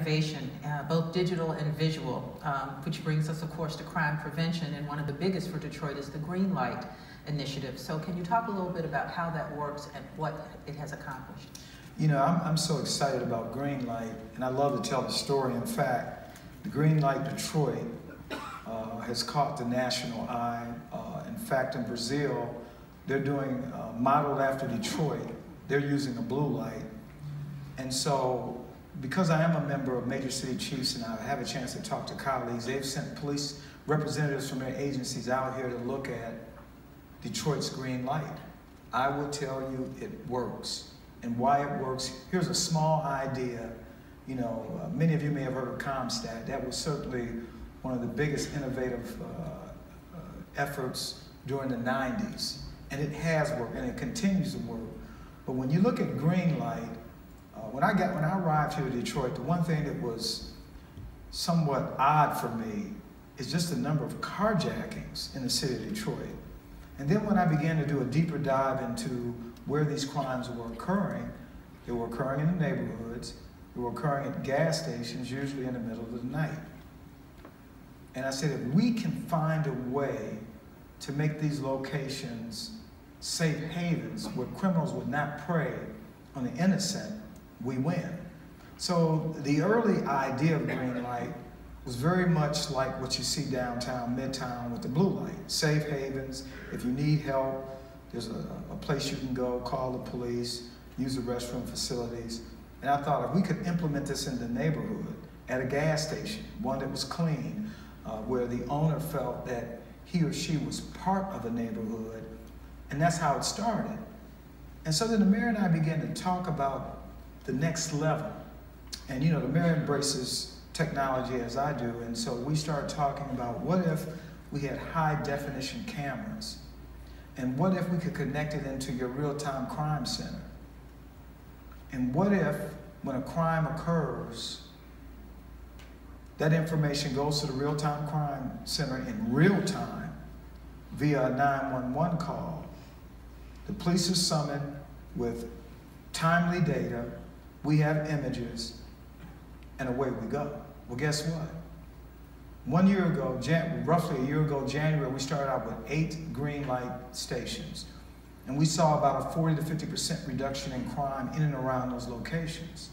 innovation, both digital and visual, which brings us, of course, to crime prevention. And one of the biggest for Detroit is the Green Light Initiative. So can you talk a little bit about how that works and what it has accomplished? You know, I'm so excited about Green Light, and I love to tell the story. In fact, the Green Light Detroit has caught the national eye. In fact, in Brazil, they're doing, modeled after Detroit, they're using a blue light. And so, because I am a member of Major City Chiefs and I have a chance to talk to colleagues, they've sent police representatives from their agencies out here to look at Detroit's Green Light. I will tell you it works. And why it works, here's a small idea. You know, many of you may have heard of ComStat. That was certainly one of the biggest innovative efforts during the 90s. And it has worked, and it continues to work. But when you look at Green Light, when I arrived here to Detroit, the one thing that was somewhat odd for me is just the number of carjackings in the city of Detroit. And then when I began to do a deeper dive into where these crimes were occurring, they were occurring in the neighborhoods, they were occurring at gas stations, usually in the middle of the night. And I said, if we can find a way to make these locations safe havens where criminals would not prey on the innocent, we win. So the early idea of Green Light was very much like what you see downtown, Midtown with the blue light. Safe havens, if you need help, there's a place you can go, call the police, use the restroom facilities. And I thought if we could implement this in the neighborhood, at a gas station, one that was clean, where the owner felt that he or she was part of a neighborhood, and that's how it started. And so then the mayor and I began to talk about the next level. And you know, the mayor embraces technology as I do, and so we started talking about what if we had high definition cameras, and what if we could connect it into your real-time crime center? And what if, when a crime occurs, that information goes to the real-time crime center in real time via a 911 call. The police are summoned with timely data, we have images, and away we go. Well, guess what? 1 year ago, roughly a year ago, January, we started out with 8 green light stations. And we saw about a 40 to 50% reduction in crime in and around those locations.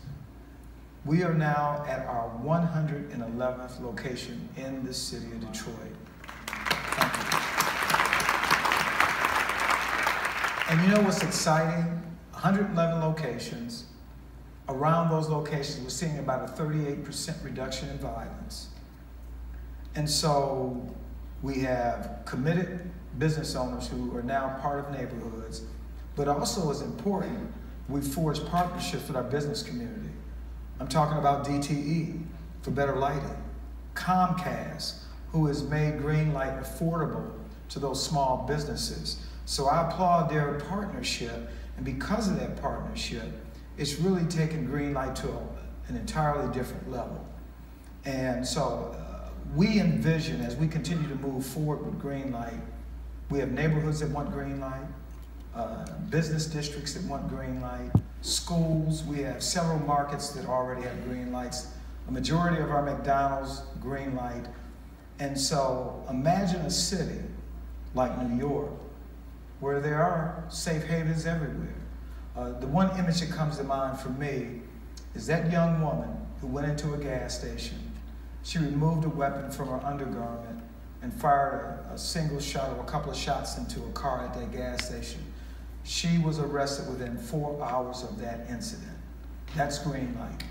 We are now at our 111th location in the city of Detroit. Thank you. And you know what's exciting? 111 locations. Around those locations, we're seeing about a 38% reduction in violence. And so we have committed business owners who are now part of neighborhoods, but also as important, we forge partnerships with our business community. I'm talking about DTE for better lighting, Comcast, who has made Green Light affordable to those small businesses. So I applaud their partnership, and because of that partnership, it's really taken Green Light to an entirely different level. And so we envision, as we continue to move forward with Green Light, we have neighborhoods that want Green Light, business districts that want Green Light, schools. We have several markets that already have Green Lights. A majority of our McDonald's, Green Light. And so imagine a city like New York, where there are safe havens everywhere. The one image that comes to mind for me is that young woman who went into a gas station. She removed a weapon from her undergarment and fired a single shot or a couple of shots into a car at that gas station. She was arrested within 4 hours of that incident. That's Green Light.